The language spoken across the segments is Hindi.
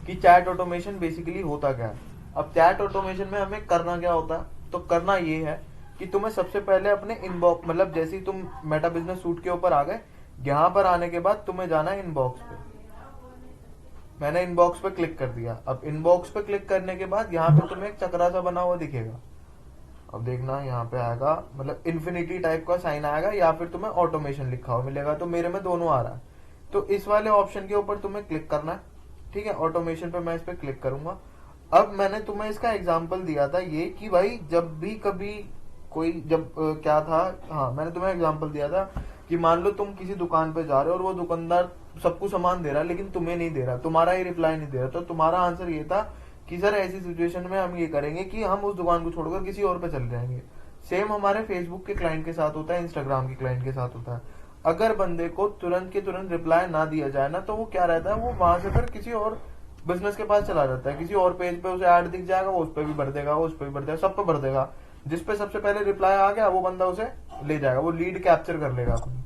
कि चैट ऑटोमेशन बेसिकली होता क्या है। अब चैट ऑटोमेशन में हमें करना क्या होता है, तो करना ये है कि तुम्हें सबसे पहले अपने इनबॉक्स, मतलब जैसे ही तुम मेटा बिजनेस सूट के ऊपर आ गए, यहाँ पर आने के बाद तुम्हें जाना है इनबॉक्स पे। मैंने इनबॉक्स पे क्लिक कर दिया। अब इनबॉक्स पे क्लिक करने के बाद यहाँ पे तुम्हें एक चक्रा सा बना हुआ दिखेगा। अब देखना यहाँ पे आएगा, मतलब इन्फिनिटी टाइप का साइन आएगा, या फिर तुम्हें ऑटोमेशन लिखा हुआ मिलेगा, तो मेरे में दोनों आ रहा है। तो इस वाले ऑप्शन के ऊपर तुम्हें क्लिक करना है। ठीक है, ऑटोमेशन पे मैं इस पे क्लिक करूंगा। अब मैंने तुम्हें इसका एग्जांपल दिया था ये कि भाई जब भी कभी कोई जब क्या था, हाँ मैंने तुम्हें एग्जांपल दिया था कि मान लो तुम किसी दुकान पे जा रहे हो और वो दुकानदार सबको सामान दे रहा है लेकिन तुम्हें नहीं दे रहा, तुम्हारा ही रिप्लाई नहीं दे रहा, तो तुम्हारा आंसर ये था कि सर ऐसी सिचुएशन में हम ये करेंगे कि हम उस दुकान को छोड़कर किसी और पे चले जाएंगे। सेम हमारे फेसबुक के क्लाइंट के साथ होता है, इंस्टाग्राम के क्लाइंट के साथ होता है। अगर बंदे को तुरंत के तुरंत रिप्लाई ना दिया जाए ना, तो वो क्या रहता है, वो वहां से फिर किसी और बिजनेस के पास चला जाता है, किसी और पेज पे उसे ऐड दिख जाएगा, वो उस पर भी भर देगा, वो उस पर भी भर देगा, सब पे भर देगा। जिस पे सबसे पहले रिप्लाई आ गया वो बंदा उसे ले जाएगा, वो लीड कैप्चर कर लेगा अपनी।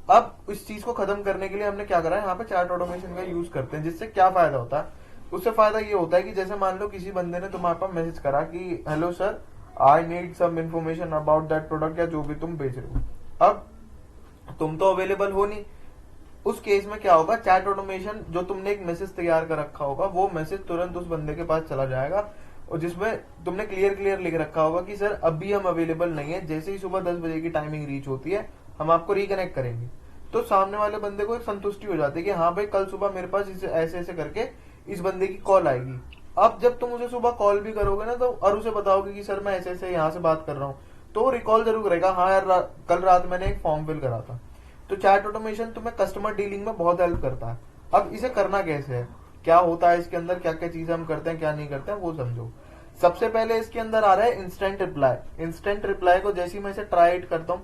अब इस चीज को खत्म करने के लिए हमने क्या करा है, यहाँ पे चैट ऑटोमेशन का यूज करते हैं। जिससे क्या फायदा होता है, उससे फायदा ये होता है कि जैसे मान लो किसी बंदे ने तुम्हारे पास मैसेज करा कि hello sir I need some information about that product, या जो भी तुम बेच रहे हो। अब तुम तो अवेलेबल हो नहीं, उस केस में क्या होगा, चैट ऑटोमेशन जो तुमने एक मैसेज तैयार कर रखा होगा वो मैसेज तुरंत उस बंदे के पास चला जाएगा, और जिसमें तुमने क्लियर क्लियर लिख रखा होगा कि सर अभी हम अवेलेबल नहीं है, जैसे ही सुबह 10 बजे की टाइमिंग रीच होती है हम आपको रिकनेक्ट करेंगे। तो सामने वाले बंदे को एक संतुष्टि हो जाती है कि हाँ भाई कल सुबह मेरे पास इसे ऐसे ऐसे करके इस बंदे की कॉल आएगी। अब जब तुम उसे सुबह कॉल भी करोगे ना, तो और उसे बताओगे कि सर मैं ऐसे ऐसे यहाँ से बात कर रहा हूँ, तो वो रिकॉल जरूर करेगा, हाँ यार कल रात मैंने एक फॉर्म फिल करा था। तो चैट ऑटोमेशन तुम्हें कस्टमर डीलिंग में बहुत हेल्प करता है। अब इसे करना कैसे है, क्या होता है इसके अंदर, क्या क्या चीजें हम करते हैं क्या नहीं करते हैं, वो समझो। सबसे पहले इसके अंदर आ रहा है इंस्टेंट रिप्लाई। इंस्टेंट रिप्लाई को जैसे ही मैं इसे ट्राई इट करता हूँ,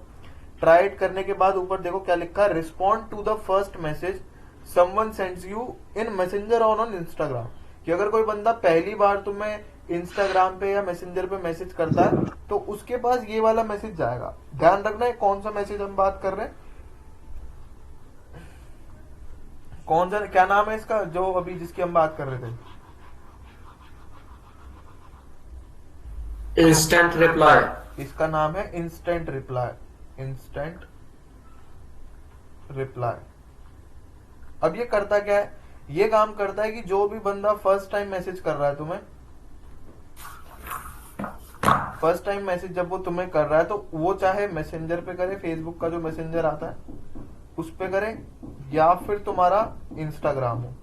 ट्राई इट करने के बाद ऊपर देखो क्या लिखा है, respond to the first message someone sends you in Messenger on Instagram. कि अगर कोई बंदा पहली बार तुम्हें इंस्टाग्राम पे या मैसेंजर पे मैसेज करता है तो उसके पास ये वाला मैसेज जाएगा। ध्यान रखना है कौन सा मैसेज हम बात कर रहे हैं, कौन सा, क्या नाम है इसका जो अभी जिसकी हम बात कर रहे थे, इंस्टेंट रिप्लाई। इसका नाम है इंस्टेंट रिप्लाई। Instant reply. अब ये करता क्या है, ये काम करता है कि जो भी बंदा फर्स्ट टाइम मैसेज कर रहा है तुम्हें, फर्स्ट टाइम मैसेज जब वो तुम्हें कर रहा है तो वो चाहे मैसेंजर पे करे, फेसबुक का जो मैसेंजर आता है उस पे करे, या फिर तुम्हारा इंस्टाग्राम हो।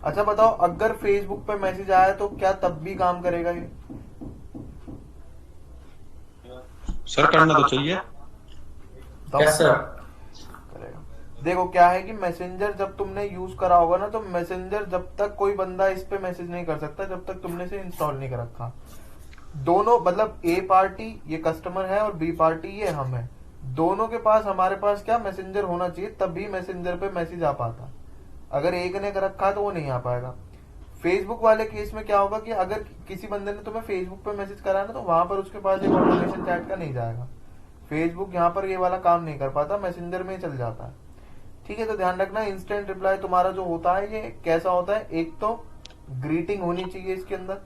अच्छा बताओ, अगर फेसबुक पे मैसेज आया तो क्या तब भी काम करेगा ये? सर करना तो चाहिए। बताओ यस सर। करेगा। देखो क्या है कि मैसेंजर जब तुमने यूज करा होगा ना, तो मैसेंजर जब तक कोई बंदा इस पे मैसेज नहीं कर सकता जब तक तुमने इसे इंस्टॉल नहीं कर रखा। दोनों मतलब ए पार्टी ये कस्टमर है और बी पार्टी ये हम है, दोनों के पास हमारे पास क्या मैसेंजर होना चाहिए, तब भी मैसेंजर पे मैसेज आ पाता। अगर एक ने कर रखा है तो वो नहीं आ पाएगा। फेसबुक वाले केस में क्या होगा कि अगर किसी बंदे ने तुम्हें फेसबुक पे मैसेज करा ना, तो वहां पर उसके पास एक ऑटोमेशन चैट का नहीं जाएगा। फेसबुक यहाँ पर ये वाला काम नहीं कर पाता, मैसेंजर में ही चल जाता है। ठीक है, तो ध्यान रखना इंस्टेंट रिप्लाई तुम्हारा जो होता है ये कैसा होता है, एक तो ग्रीटिंग होनी चाहिए इसके अंदर।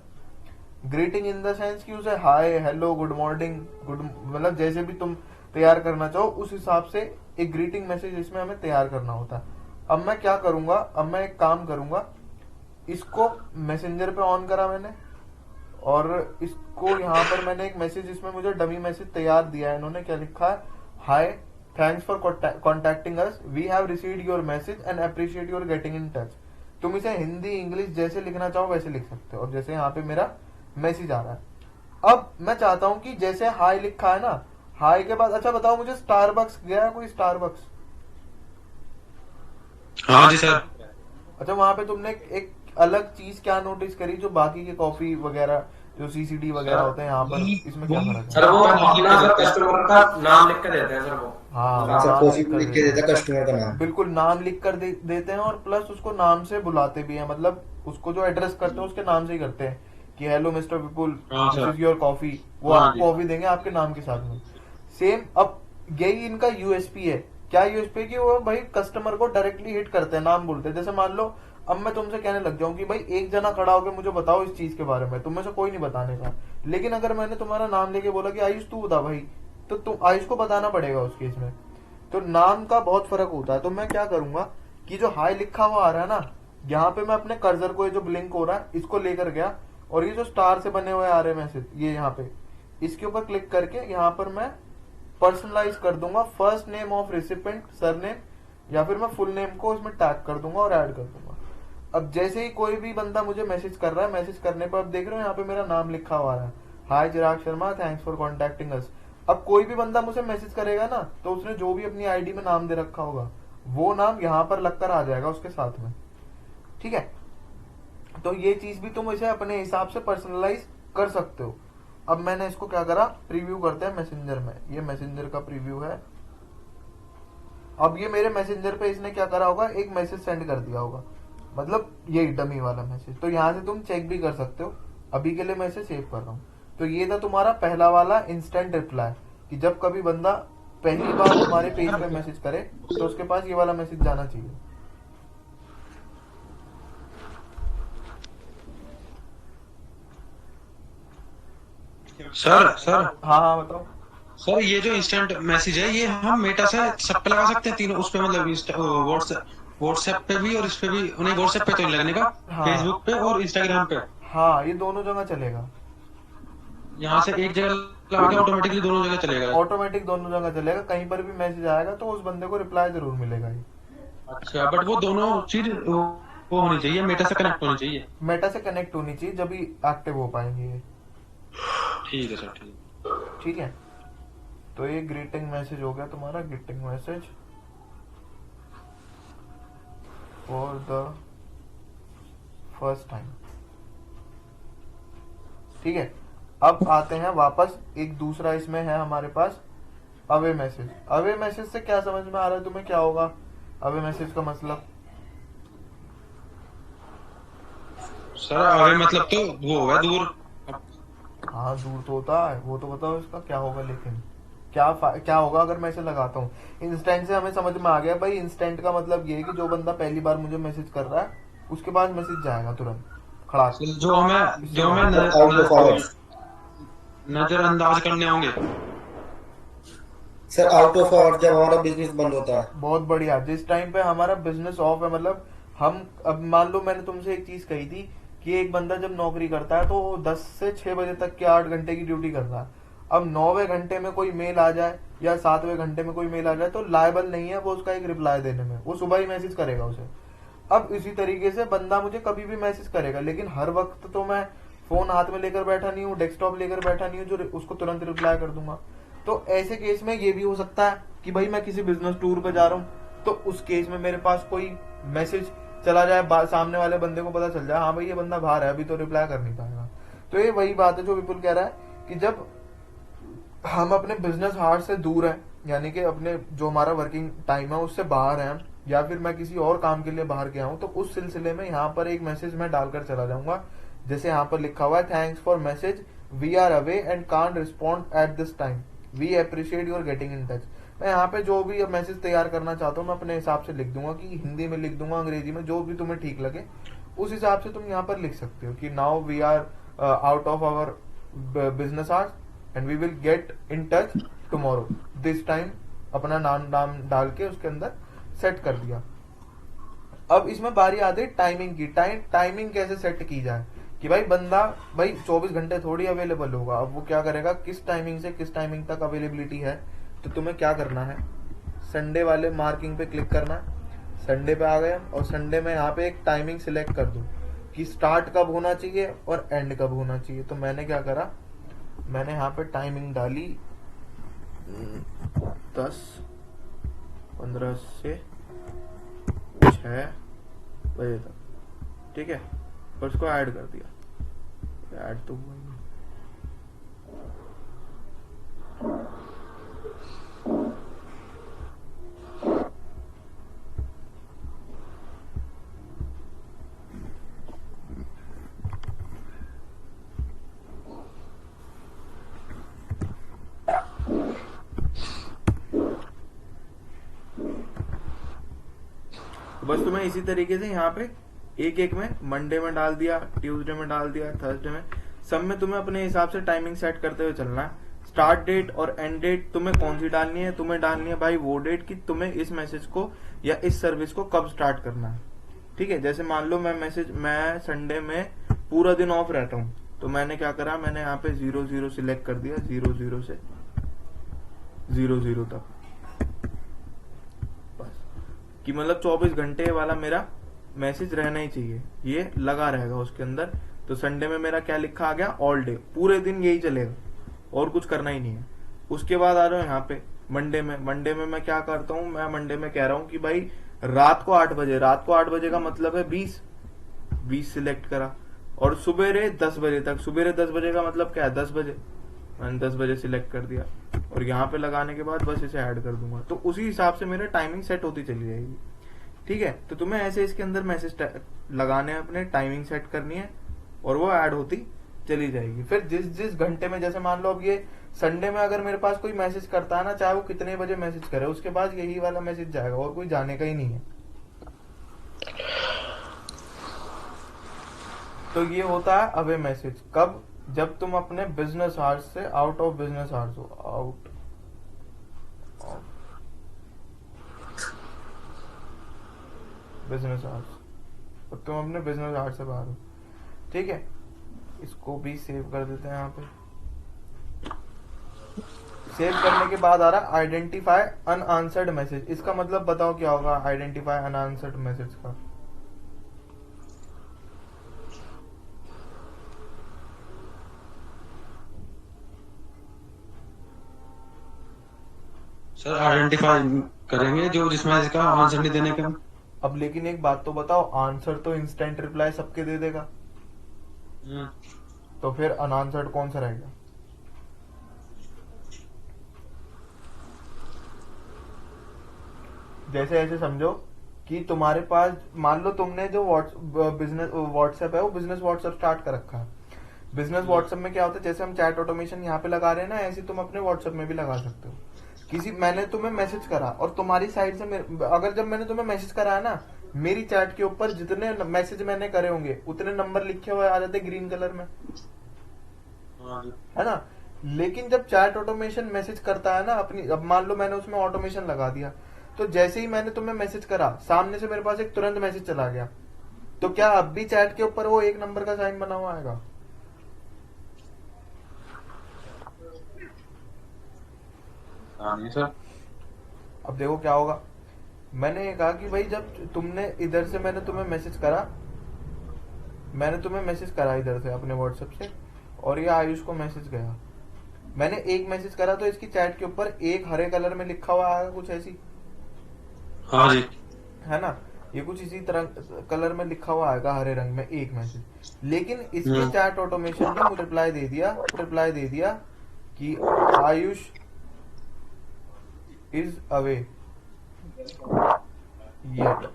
ग्रीटिंग इन द सेंस कि उसे hi hello good morning good, मतलब जैसे भी तुम तैयार करना चाहो उस हिसाब से एक ग्रीटिंग मैसेज इसमें हमें तैयार करना होता है। अब मैं क्या करूंगा, अब मैं एक काम करूंगा, इसको मैसेंजर पे ऑन करा मैंने, और इसको यहाँ पर मैंने एक मैसेज, इसमें मुझे डमी मैसेज तैयार दिया है, इन्होंने क्या लिखा है, hi thanks for contacting us, we have received your message and appreciate your getting in touch. तुम इसे हिंदी इंग्लिश जैसे लिखना चाहो वैसे लिख सकते हो। और जैसे यहाँ पे मेरा मैसेज आ रहा है, अब मैं चाहता हूं कि जैसे हाय लिखा है ना, हाय के बाद अच्छा बताओ मुझे स्टारबक्स गया है कोई, स्टारबक्स? हाँ जी सर। अच्छा वहां पे तुमने एक अलग चीज क्या नोटिस करी जो बाकी के कॉफी वगैरह जो सीसीडी वगैरह सर होते हैं यहाँ पर, इसमें क्या फर्क है? सर वो अपना सर कस्टमर का नाम लिख के देते हैं सर वो। हाँ वो अच्छा, नाम कॉफी लिख कर लिख के देते देता हैं, कस्टमर का नाम। बिल्कुल नाम लिख कर देते हैं, और प्लस उसको नाम से बुलाते भी हैं, मतलब उसको जो एड्रेस करते हैं उसके नाम से ही करते हैं कि हेलो मिस्टर विपुल हाँ this sir. Is your coffee, वो हाँ आपको जी। कॉफी देंगे आपके नाम के साथ में। सेम अब यही इनका यूएसपी है, क्या यूएसपी की वो भाई कस्टमर को डायरेक्टली हिट करते हैं, नाम बोलते हैं। जैसे मान लो अब मैं तुमसे कहने लग जाऊं कि भाई एक जना खड़ा होकर मुझे बताओ इस चीज के बारे में, तुम में से कोई नहीं बताने का। लेकिन अगर मैंने तुम्हारा नाम लेके बोला कि आयुष तू बता भाई, तो तुम आयुष को बताना पड़ेगा उस केस में। तो नाम का बहुत फर्क होता है। तो मैं क्या करूंगा कि जो हाई लिखा हुआ आ रहा है ना, यहाँ पे मैं अपने कर्सर को, ये जो ब्लिंक हो रहा है इसको लेकर गया, और ये जो स्टार से बने हुए आ रहे हैं मैसेज, ये यहाँ पे इसके ऊपर क्लिक करके यहाँ पर मैं पर्सनलाइज कर दूंगा first name of recipient, surname, या फिर मैं फुल नेम को इसमें टैग कर दूंगा और ऐड कर दूंगा। अब जैसे ही कोई भी बंदा मुझे मैसेज कर रहा है, मैसेज करने पर अब देख रहे हो यहाँ पे मेरा नाम लिखा हुआ है, हाय चिराग शर्मा, थैंक्स फॉर कॉन्टेक्टिंग अस। अब कोई भी बंदा मुझे मैसेज करेगा ना, तो उसने जो भी अपनी आईडी में नाम दे रखा होगा वो नाम यहाँ पर लगकर आ जाएगा उसके साथ में। ठीक है, तो ये चीज भी तुम इसे अपने हिसाब से पर्सनलाइज कर सकते हो। अब मैंने इसको क्या करा, प्रीव्यू करते हैं मैसेंजर में। ये मैसेंजर का प्रीव्यू है। अब ये मेरे मैसेंजर पे इसने क्या करा होगा, एक मैसेज सेंड कर दिया होगा, मतलब यही डमी वाला मैसेज। तो यहाँ से तुम चेक भी कर सकते हो। अभी के लिए मैं इसे सेव कर रहा हूँ। तो ये था तुम्हारा पहला वाला इंस्टेंट रिप्लाई, कि जब कभी बंदा पहली बार तुम्हारे पेज पे मैसेज करे तो उसके पास ये वाला मैसेज जाना चाहिए। सर हाँ हाँ बताओ। सर ये जो इंस्टेंट मैसेज है ये हम मेटा से सब पे लगा सकते हैं तीनों उस पे, मतलब व्हाट्सएप व्हाट्सएप पे भी और इस पे भी। नहीं व्हाट्सएप पे तो नहीं लगने का, हाँ फेसबुक पे और इंस्टाग्राम पे। हाँ, ये दोनों जगह चलेगा। यहाँ से एक जगह लगा के ऑटोमेटिकली दोनों जगह चलेगा। ऑटोमेटिक दोनों जगह चलेगा। कहीं पर भी मैसेज आएगा तो उस बंदे को रिप्लाई जरूर मिलेगा ही। अच्छा, बट वो दोनों चीज वो होनी चाहिए, मेटा से कनेक्ट होनी चाहिए। मेटा से कनेक्ट होनी चाहिए, जब ही एक्टिव हो पाएंगे ये। ठीक है सर, ठीक। ठीक है, तो ये ग्रीटिंग मैसेज हो गया तुम्हारा, greeting message for the first time. ठीक है, अब आते हैं वापस, एक दूसरा इसमें है हमारे pass away message. Away message से क्या समझ में आ रहा है तुम्हें, क्या होगा अवे मैसेज का मतलब? सर अवे मतलब तो वो होगा दूर। हाँ दूर तो होता है, वो तो बताओ इसका क्या होगा। लेकिन क्या होगा अगर मैं इसे लगाता हूँ। इंस्टेंट से हमें समझ में आ गया भाई, इंस्टेंट का मतलब ये है कि जो बंदा पहली बार मुझे मैसेज कर रहा है उसके बाद मैसेज जाएगा तुरंत खड़ा। जो हमें नजरअंदाज करने होंगे सर, आउट ऑफ आवर जब हमारा बिजनेस बंद होता है। बहुत बढ़िया, जिस टाइम पे हमारा बिजनेस ऑफ है, मतलब हम, अब मान लो मैंने तुमसे एक चीज कही थी कि एक बंदा जब नौकरी करता है तो 10 से 6 बजे तक के 8 घंटे की ड्यूटी करता है। अब 9वें घंटे में कोई मेल आ जाए या 7वें घंटे में कोई मेल आ जाए तो लायबल नहीं है वो उसका एक रिप्लाई देने में, वो सुबह ही मैसेज करेगा उसे। अब इसी तरीके से बंदा मुझे कभी भी मैसेज करेगा, लेकिन हर वक्त तो मैं फोन हाथ में लेकर बैठा नहीं हूँ, डेस्कटॉप लेकर बैठा नहीं हूँ जो उसको तुरंत रिप्लाई कर दूंगा। तो ऐसे केस में ये भी हो सकता है कि भाई मैं किसी बिजनेस टूर पे जा रहा हूँ, तो उस केस में मेरे पास कोई मैसेज चला जाए, सामने वाले बंदे को पता चल जाए हाँ भाई ये बंदा बाहर है, अभी तो रिप्लाई कर नहीं पाएगा। तो ये वही बात है जो विपुल कह रहा है कि जब हम अपने बिजनेस हार्ट से दूर हैं, यानी कि अपने जो हमारा वर्किंग टाइम है उससे बाहर हैं, या फिर मैं किसी और काम के लिए बाहर गया हूं, तो उस सिलसिले में यहाँ पर एक मैसेज मैं डालकर चला जाऊंगा। जैसे यहाँ पर लिखा हुआ है, thanks for message, we are away and can't respond at this time, we appreciate your getting in touch. मैं यहाँ पे जो भी मैसेज तैयार करना चाहता हूँ मैं अपने हिसाब से लिख दूंगा, कि हिंदी में लिख दूंगा, अंग्रेजी में, जो भी तुम्हें ठीक लगे उस हिसाब से तुम यहाँ पर लिख सकते हो कि now we are out of our business hours and we will get in touch tomorrow this time. अपना नाम डाल के उसके अंदर सेट कर दिया। अब इसमें बारी आती है टाइमिंग की। टाइमिंग कैसे सेट की जाए कि भाई बंदा 24 घंटे थोड़ी अवेलेबल होगा। अब वो क्या करेगा, किस टाइमिंग से किस टाइमिंग तक अवेलेबिलिटी है। तो तुम्हें क्या करना है, संडे वाले मार्किंग पे क्लिक करना। संडे पे आ गया और संडे में यहाँ पे एक टाइमिंग सिलेक्ट कर दो कि स्टार्ट कब होना चाहिए और एंड कब होना चाहिए। तो मैंने क्या करा, मैंने यहाँ पे टाइमिंग डाली 10:15 से 6 बजे तक। ठीक है, और उसको ऐड कर दिया। ऐड तो हुआ ही नहीं। तो बस तुम्हें इसी तरीके से यहाँ पे एक एक में मंडे में डाल दिया, ट्यूसडे में डाल दिया, थर्सडे में, सब में तुम्हें अपने हिसाब से टाइमिंग सेट करते हुए चलना है। स्टार्ट डेट और एंड डेट तुम्हें कौन सी डालनी है? तुम्हें डालनी है भाई वो डेट कि तुम्हें इस मैसेज को या इस सर्विस को कब स्टार्ट करना है। ठीक है, जैसे मान लो मैं संडे में पूरा दिन ऑफ रहता हूँ, तो मैंने क्या करा, मैंने यहाँ पे 00 सिलेक्ट कर दिया, 00 से 00 तक, बस कि मतलब 24 घंटे वाला मेरा मैसेज रहना ही चाहिए, ये लगा रहेगा उसके अंदर। तो संडे में मेरा क्या लिखा आ गया, ऑल डे, पूरे दिन यही चलेगा और कुछ करना ही नहीं है। उसके बाद आ रहा हूँ यहाँ पे मंडे में मैं क्या करता हूँ, मैं मंडे में कह रहा हूँ कि भाई रात को 8 बजे का मतलब है 20 सिलेक्ट करा, और सुबेरे 10 बजे तक, सुबेरे 10 बजे का मतलब क्या है, 10 बजे, मैंने 10 बजे सिलेक्ट कर दिया, और यहाँ पे लगाने के बाद बस इसे ऐड कर दूंगा, तो उसी हिसाब से मेरा टाइमिंग सेट होती चली जाएगी। ठीक है, तो तुम्हें ऐसे इसके अंदर मैसेज लगाने हैं, अपने टाइमिंग सेट करनी है, और वो ऐड होती चली जाएगी। फिर जिस घंटे में, जैसे मान लो अब ये संडे में अगर मेरे पास कोई मैसेज करता है ना, चाहे वो कितने बजे मैसेज करे, उसके बाद यही वाला मैसेज जाएगा और कोई जाने का ही नहीं है। तो ये होता है अवे मैसेज कब, जब तुम अपने बिजनेस आवर्स से आउट ऑफ बिजनेस आवर्स हो, आउट ऑफ बिजनेस आवर्स, तो तुम अपने बिजनेस आवर्स से बाहर हो। ठीक है, इसको भी सेव कर देते हैं यहाँ पे। सेव करने के बाद आ रहा आइडेंटिफाई अनआंसर्ड मैसेज। इसका मतलब बताओ क्या होगा आइडेंटिफाई अनआंसर्ड मैसेज का? सर आइडेंटिफाई करेंगे जो जिसमें इसका आंसर नहीं देने का। अब लेकिन एक बात तो बताओ, आंसर तो इंस्टेंट रिप्लाई सबके दे देगा, तो फिर अनआंसर्ड कौन सा रहेगा? जैसे ऐसे समझो कि तुम्हारे पास, मान लो तुमने जो बिजनेस व्हाट्सएप है वो बिजनेस व्हाट्सएप स्टार्ट कर रखा है। बिजनेस व्हाट्सएप में क्या होता है, जैसे हम चैट ऑटोमेशन यहाँ पे लगा रहे हैं ना, ऐसे तुम अपने व्हाट्सएप में भी लगा सकते हो। मैंने तुम्हें मैसेज करा और तुम्हारी साइड से अगर जब मैंने तुम्हें मैसेज करा है ना, मेरी चैट के ऊपर जितने मैसेज मैंने करे होंगे उतने नंबर लिखे हुए आ जाते ग्रीन कलर में, है ना। लेकिन जब चैट ऑटोमेशन मैसेज करता है ना अपनी, अब मान लो मैंने उसमें ऑटोमेशन लगा दिया, तो जैसे ही मैंने तुम्हें मैसेज करा, सामने से मेरे पास एक तुरंत मैसेज चला गया, तो क्या अब भी चैट के ऊपर वो एक नंबर का साइन बना हुआ आएगा? नहीं सर। अब देखो क्या होगा, मैंने ये कहा कि भाई जब तुमने इधर से, मैंने तुम्हें मैसेज करा इधर से अपने व्हाट्सएप से, और ये आयुष को मैसेज गया, मैंने एक मैसेज करा, तो इसकी चैट के ऊपर एक हरे कलर में लिखा हुआ आएगा कुछ ऐसी, हाँ जी, है ना, ये कुछ इसी तरह कलर में लिखा हुआ आएगा हरे रंग में एक मैसेज। लेकिन इसके चैट ऑटोमेशन ने मुझे रिप्लाई दे दिया कि आयुष इज अवे येट,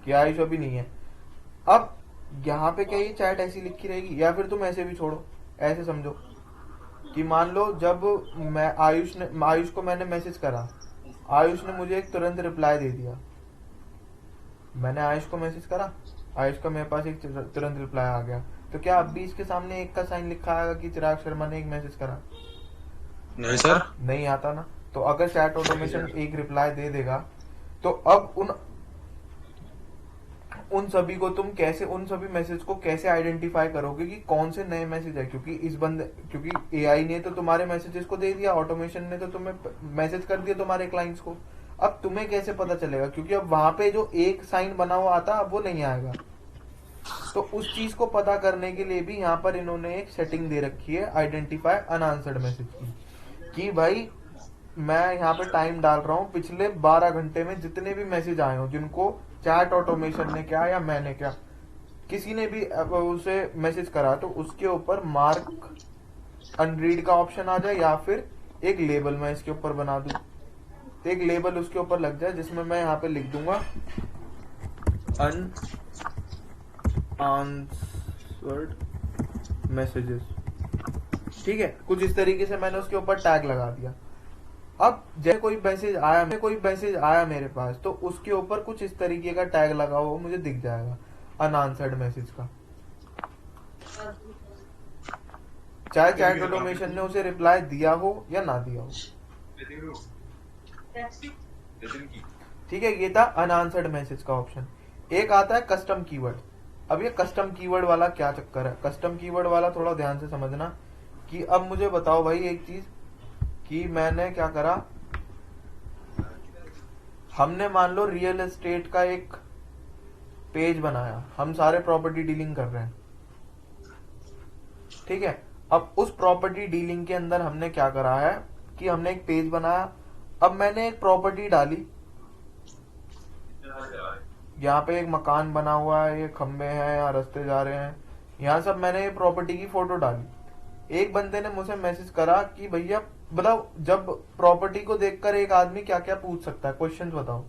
कि आयुष अभी नहीं है। अब यहाँ पे क्या ये चैट ऐसी लिखी रहेगी, या फिर तुम ऐसे भी छोड़ो, ऐसे समझो कि मान लो जब मैं आयुष को मैंने मैसेज करा, आयुष ने मुझे एक तुरंत रिप्लाई दे दिया, मैंने आयुष को मैसेज करा, आयुष का मेरे पास एक तुरंत रिप्लाई आ गया, तो क्या अब भी इसके सामने एक का साइन लिखा आएगा कि चिराग शर्मा ने एक मैसेज करा? नहीं सर, नहीं आता ना। तो अगर चैट ऑटोमेशन एक रिप्लाई दे देगा, तो अब उन सभी को तुम कैसे, उन सभी मैसेज को कैसे आइडेंटिफाई करोगे कि कौन से नए मैसेज है? क्योंकि एआई ने तो तुम्हारे मैसेजेस को दे दिया, ऑटोमेशन ने तो तुम्हें मैसेज कर दिया तुम्हारे क्लाइंट्स को, अब तुम्हें कैसे पता चलेगा? क्योंकि अब वहां पे जो एक साइन बना हुआ आता अब वो नहीं आएगा। तो उस चीज को पता करने के लिए भी यहाँ पर इन्होंने एक सेटिंग दे रखी है आइडेंटिफाई अनआंसर्ड मैसेज की, कि भाई मैं यहाँ पे टाइम डाल रहा हूँ, पिछले 12 घंटे में जितने भी मैसेज आए हो जिनको चैट ऑटोमेशन ने क्या या मैंने क्या, किसी ने भी उसे मैसेज करा, तो उसके ऊपर मार्क अनरीड का ऑप्शन आ जाए, या फिर एक लेबल मैं इसके ऊपर बना दूं, तो एक लेबल उसके ऊपर लग जाए जिसमें मैं यहाँ पे लिख दूंगा अनआंसर्ड मैसेजेस। ठीक है, कुछ इस तरीके से मैंने उसके ऊपर टैग लगा दिया। अब जैसे कोई मैसेज आया मेरे पास, तो उसके ऊपर कुछ इस तरीके का टैग लगा हुआ मुझे दिख जाएगा अनआंसर्ड मैसेज का, चाहे चैट ऑटोमेशन ने उसे रिप्लाई दिया हो या ना दिया हो। ठीक है, ये था अनआंसर्ड मैसेज का ऑप्शन। एक आता है कस्टम कीवर्ड। अब ये कस्टम कीवर्ड वाला क्या चक्कर है, कस्टम कीवर्ड वाला थोड़ा ध्यान से समझना कि अब मुझे बताओ भाई एक चीज कि मैंने क्या करा, हमने मान लो रियल एस्टेट का एक पेज बनाया, हम सारे प्रॉपर्टी डीलिंग कर रहे हैं, ठीक है। अब उस प्रॉपर्टी डीलिंग के अंदर हमने क्या करा है कि हमने एक पेज बनाया, अब मैंने एक प्रॉपर्टी डाली, यहाँ पे एक मकान बना हुआ है, ये खंबे हैं, यहाँ रास्ते जा रहे हैं, यहाँ सब मैंने ये प्रॉपर्टी की फोटो डाली। एक बंदे ने मुझे मैसेज करा कि भैया बताओ, जब प्रॉपर्टी को देखकर एक आदमी क्या क्या पूछ सकता है, क्वेश्चन बताओ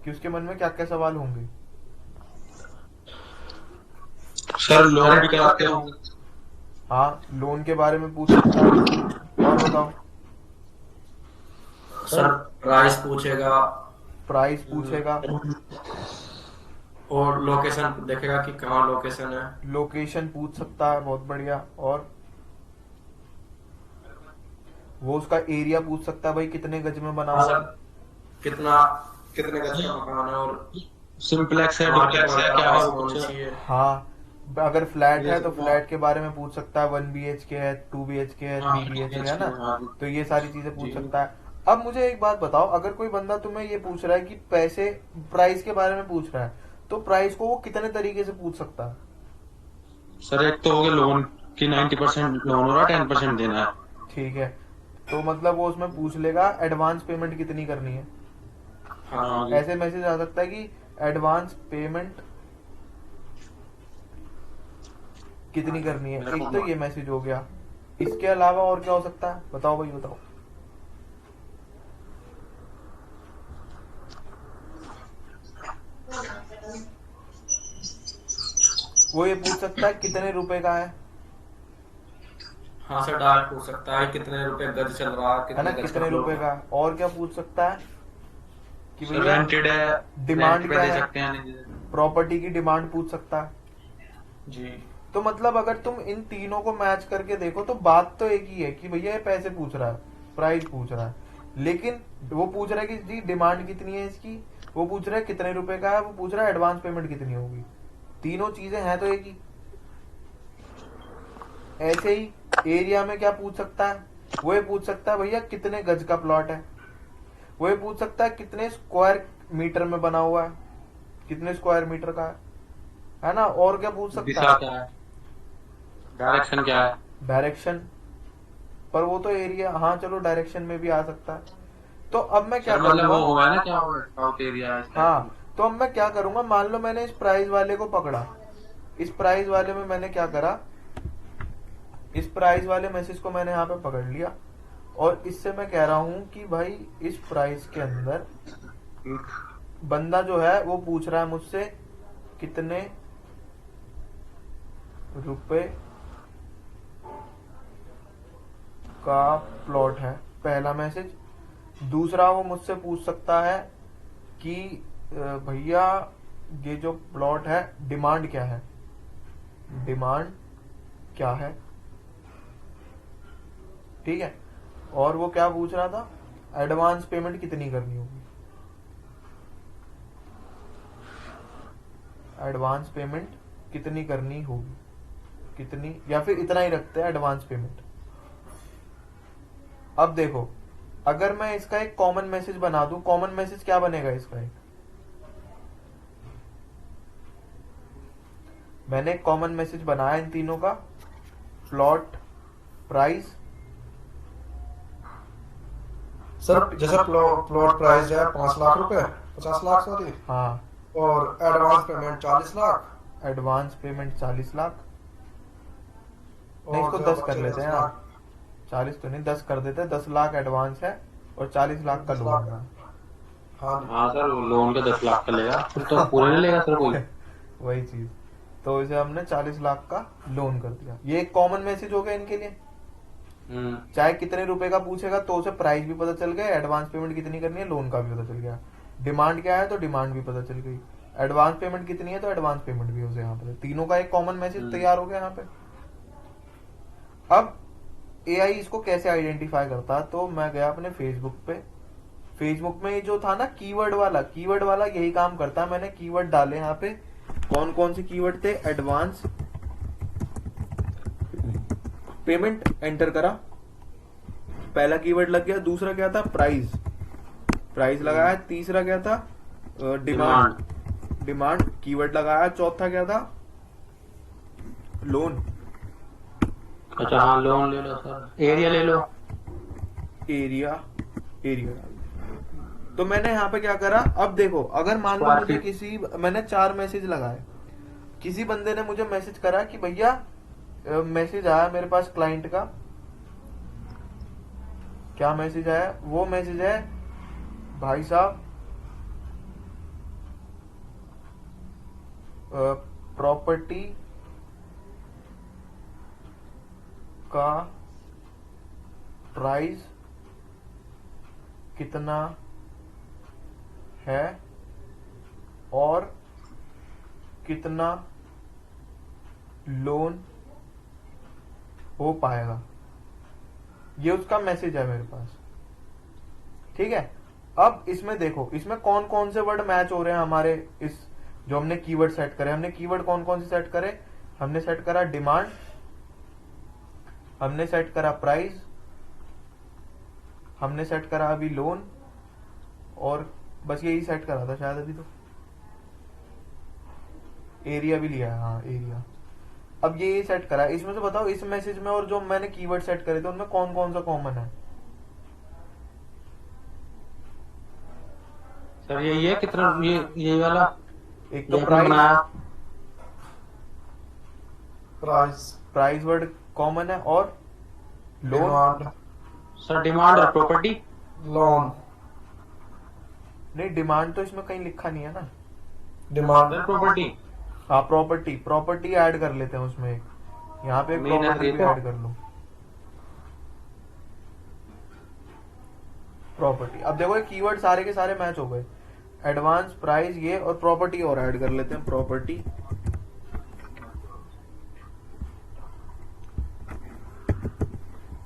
कि उसके मन में क्या क्या सवाल होंगे। सर लोन भी कराते हो? हाँ, लोन के बारे में पूछ सकता है। और बताओ सर प्राइस पूछेगा, प्राइस पूछेगा, और लोकेशन देखेगा कि कहाँ लोकेशन है। लोकेशन पूछ सकता है, बहुत बढ़िया। और वो उसका एरिया पूछ सकता है, भाई कितने गज में बना हाँ हुआ सर, है। कितने गज का मकान है, और सिंपलेक्स है, मार्केट डुप्लेक्स है, वगैरह क्या है पास वो होनी कुछ? चाहिए। हाँ, अगर फ्लैट ये है तो सब फ्लैट के बारे में पूछ सकता है, 1 BHK है, 2 BHK है, हाँ, 3 BHK है ना, हाँ, तो ये सारी चीजें पूछ जी। सकता है। अब मुझे एक बात बताओ, अगर कोई बंदा तुम्हें ये पूछ रहा है कि पैसे, प्राइस के बारे में पूछ रहा है, तो प्राइस को वो कितने तरीके से पूछ सकता है। सर एक तो हो गया लोन की 90% लोन हो रहा है, 10% देना है। ठीक है, तो मतलब वो उसमें पूछ लेगा एडवांस पेमेंट कितनी करनी है। हाँ ऐसे मैसेज आ सकता है कि एडवांस पेमेंट कितनी करनी है, एक तो ये मैसेज हो गया। इसके अलावा और क्या हो सकता है, बताओ भाई बताओ। वो ये पूछ सकता है कितने रुपए का है हाँ सर, डायरेक्ट पूछ सकता है कितने रुपए गज चल रहा है, ना, कितने गज का कितने रुपए प्लॉट का है। है। और क्या पूछ सकता है कि सर भैया रेंटेड है, डिमांड रेंट पे क्या दे है, सकते हैं। प्रॉपर्टी की डिमांड पूछ सकता है। जी तो मतलब अगर तुम इन तीनों को मैच करके देखो तो बात तो एक ही है कि भैया ये पैसे पूछ रहा है, प्राइस पूछ रहा है, लेकिन वो पूछ रहा है कि जी डिमांड कितनी है इसकी, वो पूछ रहा है कितने रुपए का है, वो पूछ रहा है एडवांस पेमेंट कितनी होगी। तीनों चीजें हैं तो एक ही। ऐसे ही एरिया में क्या पूछ सकता है, वो ये पूछ सकता है भैया कितने गज का प्लॉट है, वो ये पूछ सकता है कितने स्क्वायर मीटर में बना हुआ है, कितने स्क्वायर मीटर का है ना। और क्या पूछ सकता दिशा है, क्या है, डायरेक्शन क्या है। डायरेक्शन, पर वो तो एरिया, हाँ चलो डायरेक्शन में भी आ सकता है। तो अब मैं क्या सर मतलब वो करूंगा, हुआ है ना, क्या हुआ साउथ एरिया है। हाँ तो अब मैं क्या करूंगा, मान लो मैंने इस प्राइस वाले को पकड़ा, इस प्राइस वाले में मैंने क्या करा, इस प्राइस वाले मैसेज को मैंने यहाँ पे पकड़ लिया, और इससे मैं कह रहा हूं कि भाई इस प्राइस के अंदर बंदा जो है वो पूछ रहा है मुझसे कितने रुपए का प्लॉट है, पहला मैसेज। दूसरा वो मुझसे पूछ सकता है कि भैया ये जो प्लॉट है डिमांड क्या है, डिमांड क्या है, ठीक है। और वो क्या पूछ रहा था, एडवांस पेमेंट कितनी करनी होगी, एडवांस पेमेंट कितनी करनी होगी, कितनी, या फिर इतना ही रखते हैं एडवांस पेमेंट। अब देखो, अगर मैं इसका एक कॉमन मैसेज बना दूं, कॉमन मैसेज क्या बनेगा इसका, एक मैंने एक कॉमन मैसेज बनाया इन तीनों का, प्लॉट प्राइस। सर जैसे प्लॉट प्राइस है 5 लाख रुपए, 50 लाख सॉरी, हाँ, और advance payment 40 lakh, advance payment 40 lakh, नहीं और इसको जो 10 कर बचे लेते 10 हैं यार, 40 तो नहीं, 10 कर देते हैं, 10 लाख एडवांस है और 40 लाख का 10 लोन लाख है। हाँ जी। हाँ सर लोन का 10 लाख का लेगा, फिर तो पूरे नहीं लेगा सर कोई। वही चीज, तो इसे हमने 40 लाख का लोन कर दिया। ये एक कॉमन मैसेज हो गया इनके लिए। चाहे कितने रुपए का पूछेगा तो उसे प्राइस भी पता चल गया, एडवांस पेमेंट कितनी करनी है लोन का भी पता चल गया, डिमांड क्या है तो डिमांड भी पता चल गई, एडवांस पेमेंट कितनी है तो एडवांस पेमेंट भी उसे यहाँ पर, तीनों का एक कॉमन मैसेज तैयार हो गया यहाँ पे। अब एआई इसको कैसे आइडेंटिफाई करता, तो मैं गया अपने फेसबुक पे, फेसबुक में ये जो था ना कीवर्ड वाला यही काम करता है। मैंने कीवर्ड डाले यहाँ पे, कौन कौन से कीवर्ड थे, एडवांस पेमेंट एंटर करा, पहला कीवर्ड लग गया, दूसरा क्या था प्राइस लगाया, तीसरा क्या था डिमांड कीवर्ड लगाया, चौथा क्या था लोन। अच्छा हाँ लोन ले लो सर, एरिया ले लो, एरिया डाल। तो मैंने यहाँ पे क्या करा, अब देखो अगर मान लो मुझे मैंने 4 मैसेज लगाए, किसी बंदे ने मुझे मैसेज करा कि भैया मैसेज आया मेरे पास क्लाइंट का, क्या मैसेज आया, वो मैसेज है भाई साहब प्रॉपर्टी का प्राइस कितना है और कितना लोन हो पाएगा, ये उसका मैसेज है मेरे पास। ठीक है, अब इसमें देखो इसमें कौन कौन से वर्ड मैच हो रहे हैं हमारे, इस जो हमने कीवर्ड सेट करे, हमने कीवर्ड कौन कौन से सेट करे, हमने सेट करा डिमांड, हमने सेट करा प्राइस, हमने सेट करा अभी लोन, और बस यही सेट करा था शायद अभी, तो एरिया भी लिया है, हाँ एरिया। अब ये सेट करा, इसमें से बताओ इस मैसेज में और जो मैंने कीवर्ड सेट करे थे उनमें कौन कौन सा कॉमन है। सर यही है कितना, ये वाला एक तो प्राइस वर्ड कॉमन है, और लोन, सर डिमांड और प्रॉपर्टी, लोन नहीं डिमांड तो इसमें कहीं लिखा नहीं है ना, डिमांड प्रॉपर्टी, हाँ प्रॉपर्टी ऐड कर लेते हैं उसमें, एक यहाँ पे प्रॉपर्टी भी ऐड कर लो, प्रॉपर्टी। अब देखो ये कीवर्ड सारे के सारे मैच हो गए, एडवांस प्राइस ये और प्रॉपर्टी और ऐड कर लेते हैं, प्रॉपर्टी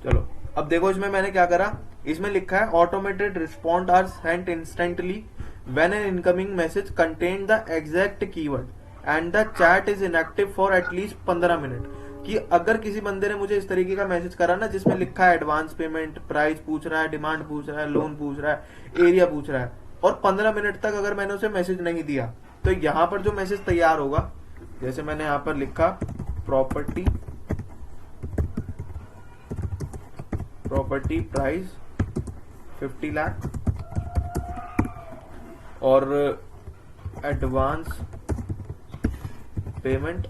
चलो। अब देखो इसमें मैंने क्या करा, इसमें लिखा है automated respond are sent instantly when an incoming message contain the exact keyword and the chat is inactive for at least 15 minute, कि अगर किसी बंदे ने मुझे इस तरीके का मैसेज करा ना जिसमें लिखा है एडवांस पेमेंट, प्राइस पूछ रहा है, डिमांड पूछ रहा है, लोन पूछ रहा है, एरिया पूछ रहा है, और 15 मिनट तक अगर मैंने उसे मैसेज नहीं दिया, तो यहाँ पर जो मैसेज तैयार होगा, जैसे मैंने यहाँ पर लिखा प्रॉपर्टी प्राइस 50 लाख और एडवांस पेमेंट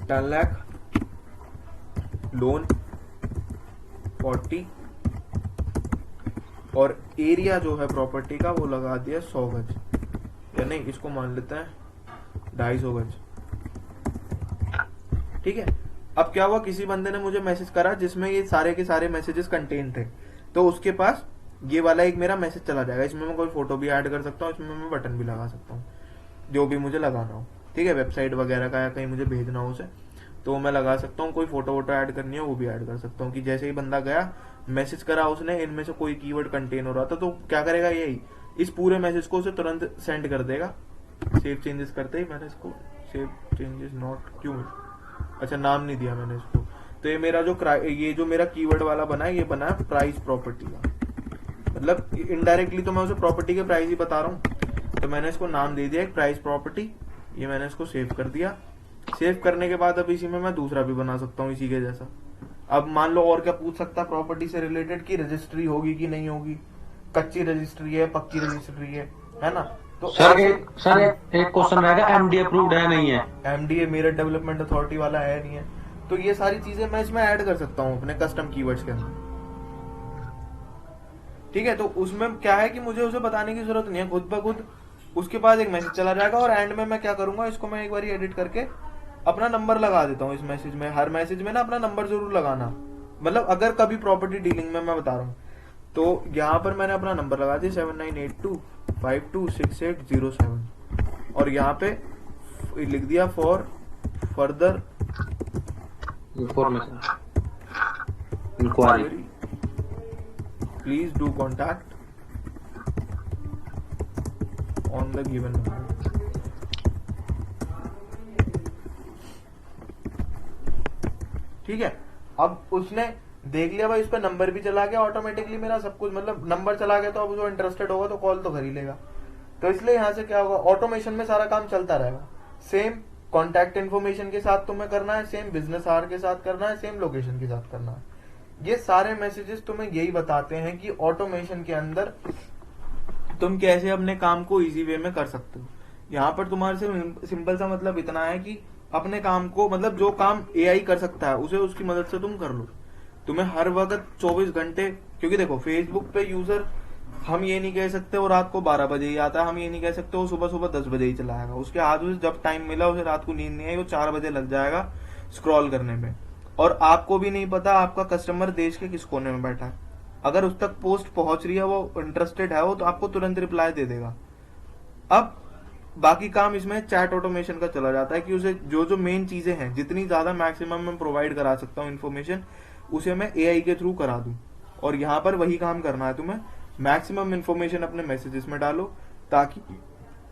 10 लाख, लोन 40, और एरिया जो है प्रॉपर्टी का वो लगा दिया 100 गज, या नहीं इसको मान लेते हैं 250 गज। ठीक है, अब क्या हुआ, किसी बंदे ने मुझे मैसेज करा जिसमें ये सारे के सारे मैसेजेस कंटेन थे, तो उसके पास ये वाला एक मेरा मैसेज चला जाएगा, इसमें मैं कोई फोटो भी ऐड कर सकता हूँ, इसमें मैं बटन भी लगा सकता हूँ, जो भी मुझे लगाना हो। ठीक है, वेबसाइट वगैरह का या कहीं मुझे भेजना हो उसे, तो मैं लगा सकता हूँ, कोई फोटो वोटो ऐड करनी है वो भी ऐड कर सकता हूँ, कि जैसे ही बंदा गया मैसेज करा उसने, इनमें से कोई कीवर्ड कंटेन हो रहा था, तो क्या करेगा यही, इस पूरे मैसेज को उसे तुरंत सेंड कर देगा। सेव चेंजेस करते ही मैंने इसको सेव चेंजेस नॉट, क्यों, अच्छा नाम नहीं दिया मैंने इसको, तो ये मेरा जो मेरा कीवर्ड वाला बना है, ये बना है प्राइस प्रॉपर्टी का, मतलब इनडायरेक्टली तो मैं उसे प्रॉपर्टी के प्राइस ही बता रहा हूँ, तो मैंने इसको नाम दे दिया एक प्राइस प्रॉपर्टी, ये मैंने इसको सेव कर दिया। सेव करने के बाद अब इसी में मैं दूसरा भी बना सकता हूँ इसी के जैसा। अब मान लो और क्या पूछ सकता है प्रॉपर्टी से रिलेटेड, की रजिस्ट्री होगी कि नहीं होगी, कच्ची रजिस्ट्री है, पक्की रजिस्ट्री है ना, तो सर एक क्वेश्चन रहेगा, एमडी अप्रूव्ड है नहीं है, एमडीए मेरठ डेवलपमेंट अथॉरिटी वाला है नहीं है, तो ये सारी चीजें मैं इसमें ऐड कर सकता हूँ अपने कस्टम कीवर्ड्स के अंदर। ठीक है, तो उसमें क्या है कि मुझे उसे बताने की जरूरत नहीं है, खुद ब खुद उसके पास एक मैसेज चला जाएगा, और एंड में मैं क्या करूंगा, इसको मैं एक बार एडिट करके अपना नंबर लगा देता हूँ इस मैसेज में, हर मैसेज में ना अपना नंबर जरूर लगाना, मतलब अगर कभी प्रॉपर्टी डीलिंग में मैं बता रहा हूँ तो यहाँ पर मैंने अपना नंबर लगा दिया 7982526807 और यहाँ पे लिख दिया for further information inquiry. Please do contact on the given number. ठीक है, अब उसने देख लिया भाई, उस पर नंबर भी चला गया ऑटोमेटिकली मेरा सब कुछ, मतलब नंबर चला गया तो अब जो इंटरेस्टेड होगा तो कॉल तो कर ही लेगा। तो इसलिए यहाँ से क्या होगा, ऑटोमेशन में सारा काम चलता रहेगा। सेम कॉन्टैक्ट इन्फॉर्मेशन के साथ तुम्हें करना है, सेम बिजनेस आवर के साथ करना है, सेम लोकेशन के साथ करना है। ये सारे मैसेजेस तुम्हें यही बताते हैं कि ऑटोमेशन के अंदर तुम कैसे अपने काम को इजी वे में कर सकते हो। यहाँ पर तुम्हारे से सिंपल सा मतलब इतना है कि अपने काम को, मतलब जो काम एआई कर सकता है उसे उसकी मदद से तुम कर लो। तुम्हें हर वक्त 24 घंटे, क्योंकि देखो फेसबुक पे यूजर हम ये नहीं कह सकते वो रात को 12 बजे ही आता है, हम ये नहीं कह सकते वो सुबह सुबह 10 बजे ही चलाएगा। उसके हाथ में जब टाइम मिला उसे रात को नींद नहीं आई वो 4 बजे लग जाएगा स्क्रॉल करने में। और आपको भी नहीं पता आपका कस्टमर देश के किस कोने में बैठा है, अगर उस तक पोस्ट पहुंच रही है, वो इंटरेस्टेड है वो, तो आपको तुरंत रिप्लाई दे देगा। अब बाकी काम इसमें चैट ऑटोमेशन का चला जाता है कि उसे जो जो मेन चीजें हैं, जितनी ज्यादा मैक्सिमम मैं प्रोवाइड करा सकता हूँ इन्फॉर्मेशन, उसे मैं एआई के थ्रू करा दूं। और यहाँ पर वही काम करना है तुम्हें, मैक्सिमम इन्फॉर्मेशन अपने मैसेजेस में डालो ताकि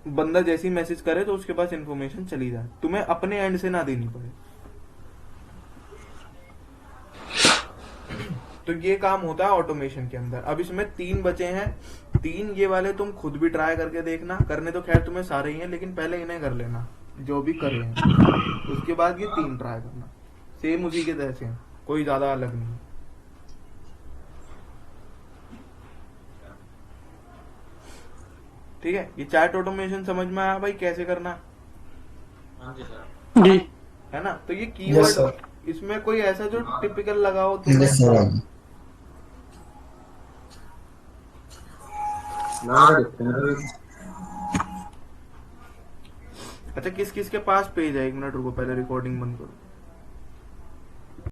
बंदा जैसी मैसेज करे तो उसके पास इन्फॉर्मेशन चली जाए, तुम्हें अपने एंड से ना देनी पड़े। तो ये काम होता है ऑटोमेशन के अंदर। अब इसमें 3 बचे हैं, 3 ये वाले तुम खुद भी ट्राई करके देखना, करने तो खैर तुम्हें सारे ही हैं लेकिन पहले इन्हें कर लेना जो भी कर रहे हैं, उसके बाद ये 3 ट्राई करना, सेम उसी के जैसे हैं, कोई ज्यादा अलग नहीं। ठीक है, ये चैट ऑटोमेशन समझ में आया भाई कैसे करना है? हाँ जी सर। जी है ना? तो ये Yes, कीवर्ड sir. इसमें कोई ऐसा जो टिपिकल लगाओ यस सर। अच्छा, किस किस के पास पेज है? 1 मिनट रुको, पहले रिकॉर्डिंग बंद करो।